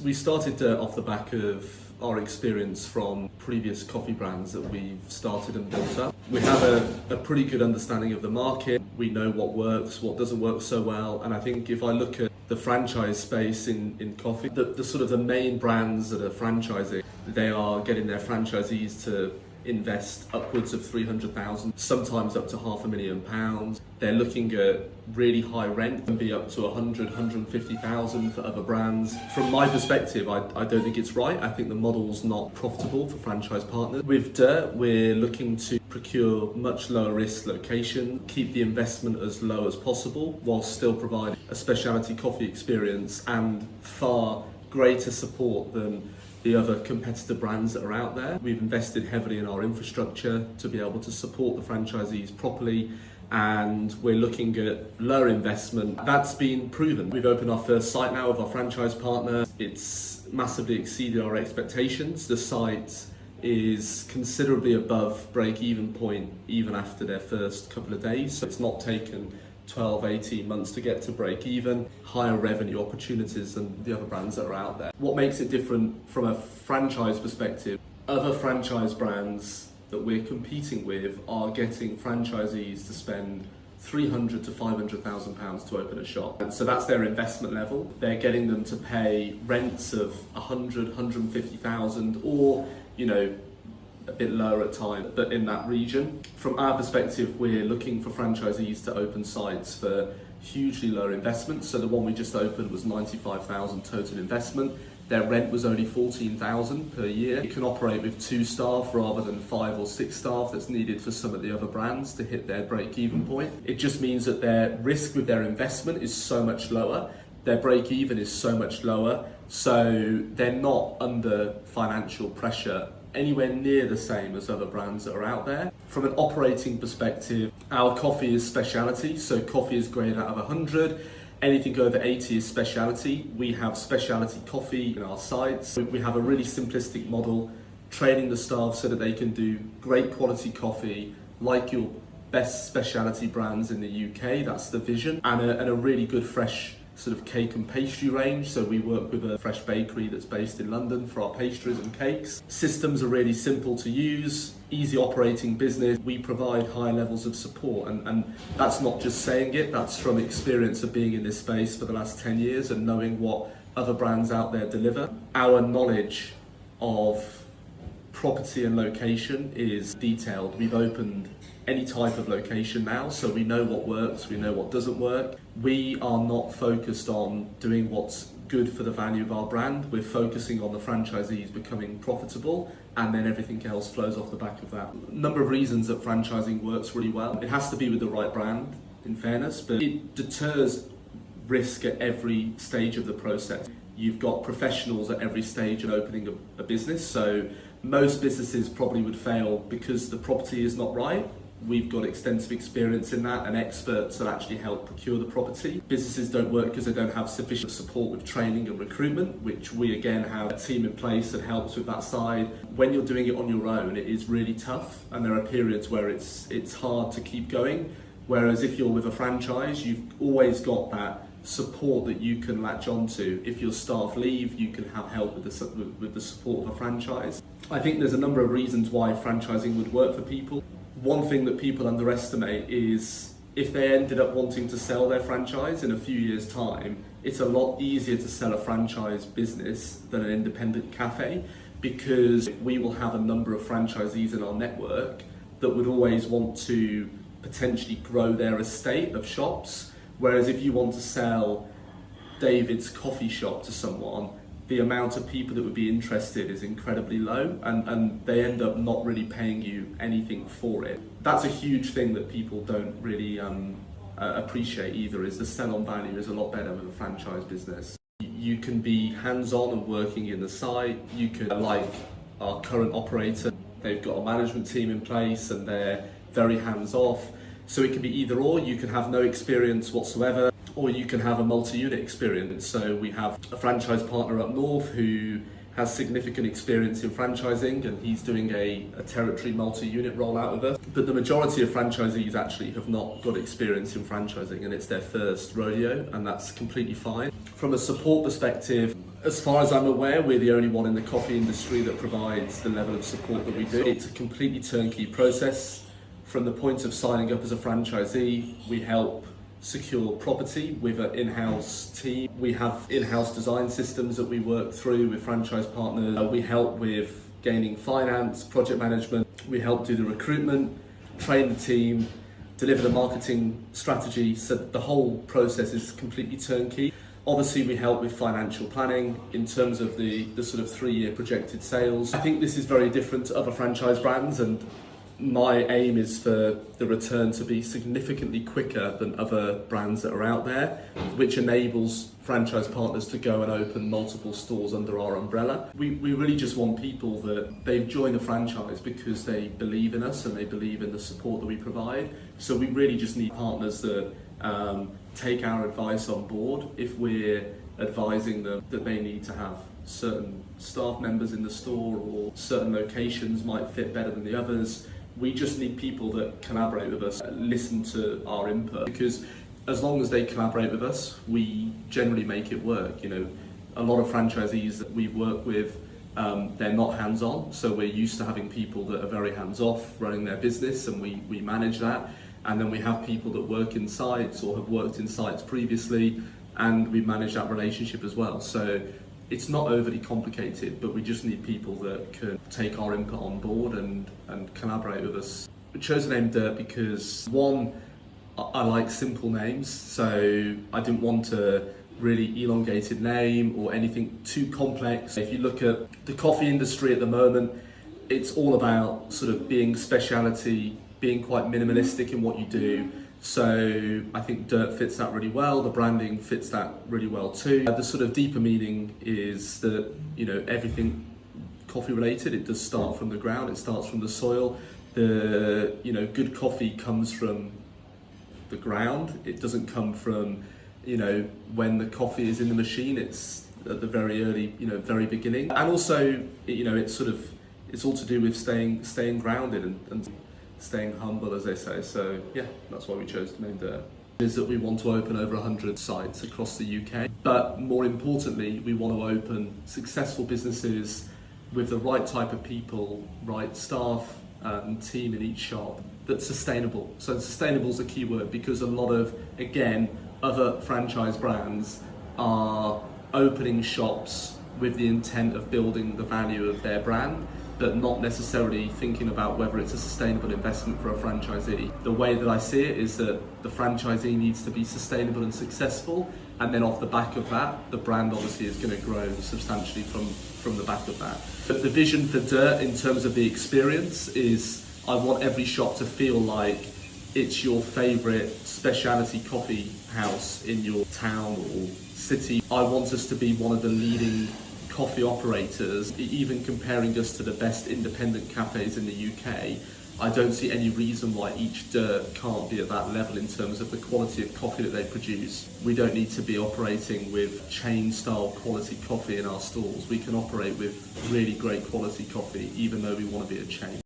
We started off the back of our experience from previous coffee brands that we've started and built up. We have a pretty good understanding of the market. We know what works, what doesn't work so well. And I think if I look at the franchise space in coffee, the sort of the main brands that are franchising, they are getting their franchisees to invest upwards of 300,000, sometimes up to £500,000. They're looking at really high rent, can be up to 100, 150,000 for other brands. From my perspective, I don't think it's right. I think the model's not profitable for franchise partners. With Dirt, we're looking to procure much lower risk location, keep the investment as low as possible, while still providing a specialty coffee experience and far greater support than the other competitor brands that are out there. We've invested heavily in our infrastructure to be able to support the franchisees properly, and we're looking at lower investment. That's been proven. We've opened our first site now with our franchise partner. It's massively exceeded our expectations. The site is considerably above break-even point even after their first couple of days. So it's not taken 12, 18 months to get to break even, higher revenue opportunities than the other brands that are out there. What makes it different from a franchise perspective, other franchise brands that we're competing with are getting franchisees to spend £300,000 to £500,000 to open a shop. And so that's their investment level. They're getting them to pay rents of 100, 150,000 or, a bit lower at times, but in that region. From our perspective, we're looking for franchisees to open sites for hugely lower investments. So the one we just opened was 95,000 total investment. Their rent was only 14,000 per year. It can operate with 2 staff rather than 5 or 6 staff that's needed for some of the other brands to hit their break-even point. It just means that their risk with their investment is so much lower. Their break-even is so much lower. So they're not under financial pressure anywhere near the same as other brands that are out there. From an operating perspective, our coffee is specialty, so coffee is graded out of 100. Anything over 80 is specialty. We have specialty coffee in our sites. We have a really simplistic model, training the staff so that they can do great quality coffee like your best specialty brands in the UK. That's the vision, and a really good fresh sort of cake and pastry range. So we work with a fresh bakery that's based in London for our pastries and cakes. Systems are really simple to use, easy operating business. We provide high levels of support, and that's not just saying it, that's from experience of being in this space for the last 10 years and knowing what other brands out there deliver. Our knowledge of property and location is detailed. We've opened any type of location now, so we know what works, we know what doesn't work. We are not focused on doing what's good for the value of our brand. We're focusing on the franchisees becoming profitable, and then everything else flows off the back of that. A number of reasons that franchising works really well. It has to be with the right brand, in fairness, but it deters risk at every stage of the process. You've got professionals at every stage of opening a business, so most businesses probably would fail because the property is not right. We've got extensive experience in that and experts that actually help procure the property. Businesses don't work because they don't have sufficient support with training and recruitment, which we again have a team in place that helps with that side. When you're doing it on your own, it is really tough, and there are periods where it's hard to keep going. Whereas if you're with a franchise, you've always got that support that you can latch onto. If your staff leave, you can have help with the support of a franchise. I think there's a number of reasons why franchising would work for people. One thing that people underestimate is if they ended up wanting to sell their franchise in a few years' time, it's a lot easier to sell a franchise business than an independent cafe, because we will have a number of franchisees in our network that would always want to potentially grow their estate of shops. Whereas if you want to sell David's coffee shop to someone, the amount of people that would be interested is incredibly low, and they end up not really paying you anything for it. That's a huge thing that people don't really appreciate either, is the sell-on value is a lot better with a franchise business. You can be hands-on and working in the site. You could, like our current operator, they've got a management team in place and they're very hands-off. So it can be either or. You can have no experience whatsoever, or you can have a multi-unit experience. So we have a franchise partner up north who has significant experience in franchising, and he's doing a territory multi-unit rollout with us. But the majority of franchisees actually have not got experience in franchising, and it's their first rodeo, and that's completely fine. From a support perspective, as far as I'm aware, we're the only one in the coffee industry that provides the level of support that we do. It's a completely turnkey process. From the point of signing up as a franchisee, we help secure property with an in-house team. We have in-house design systems that we work through with franchise partners. We help with gaining finance, project management. We help do the recruitment, train the team, deliver the marketing strategy. So the whole process is completely turnkey. Obviously, we help with financial planning in terms of the sort of 3-year projected sales. I think this is very different to other franchise brands, and my aim is for the return to be significantly quicker than other brands that are out there, which enables franchise partners to go and open multiple stores under our umbrella. We really just want people that they've joined a franchise because they believe in us and they believe in the support that we provide. So we really just need partners that take our advice on board. If we're advising them that they need to have certain staff members in the store or certain locations might fit better than the others, we just need people that collaborate with us, listen to our input, because as long as they collaborate with us, we generally make it work. You know, a lot of franchisees that we work with, they're not hands-on, so we're used to having people that are very hands-off running their business, and we manage that. And then we have people that work in sites or have worked in sites previously, and we manage that relationship as well. So it's not overly complicated, but we just need people that can take our input on board and collaborate with us. We chose the name Dirt because, one, I like simple names, so I didn't want a really elongated name or anything too complex. If you look at the coffee industry at the moment, it's all about sort of being speciality, being quite minimalistic in what you do. So I think Dirt fits that really well. The branding fits that really well too. The sort of deeper meaning is that, you know, everything coffee related, it does start from the ground, it starts from the soil. Good coffee comes from the ground. It doesn't come from, when the coffee is in the machine. It's at the very early, very beginning. And also, it's all to do with staying grounded and staying humble, as they say. So yeah, that's why we chose to name Dirt. Is that we want to open over 100 sites across the UK, but more importantly, we want to open successful businesses with the right type of people, right staff and team in each shop that's sustainable. So sustainable is a key word, because a lot of, again, other franchise brands are opening shops with the intent of building the value of their brand, but not necessarily thinking about whether it's a sustainable investment for a franchisee. The way that I see it is that the franchisee needs to be sustainable and successful, and then off the back of that, the brand obviously is going to grow substantially from the back of that. But the vision for Dirt in terms of the experience is, I want every shop to feel like it's your favourite specialty coffee house in your town or city. I want us to be one of the leading coffee operators, even comparing us to the best independent cafes in the UK. I don't see any reason why each Dirt can't be at that level in terms of the quality of coffee that they produce. We don't need to be operating with chain style quality coffee in our stores. We can operate with really great quality coffee, even though we want to be a chain.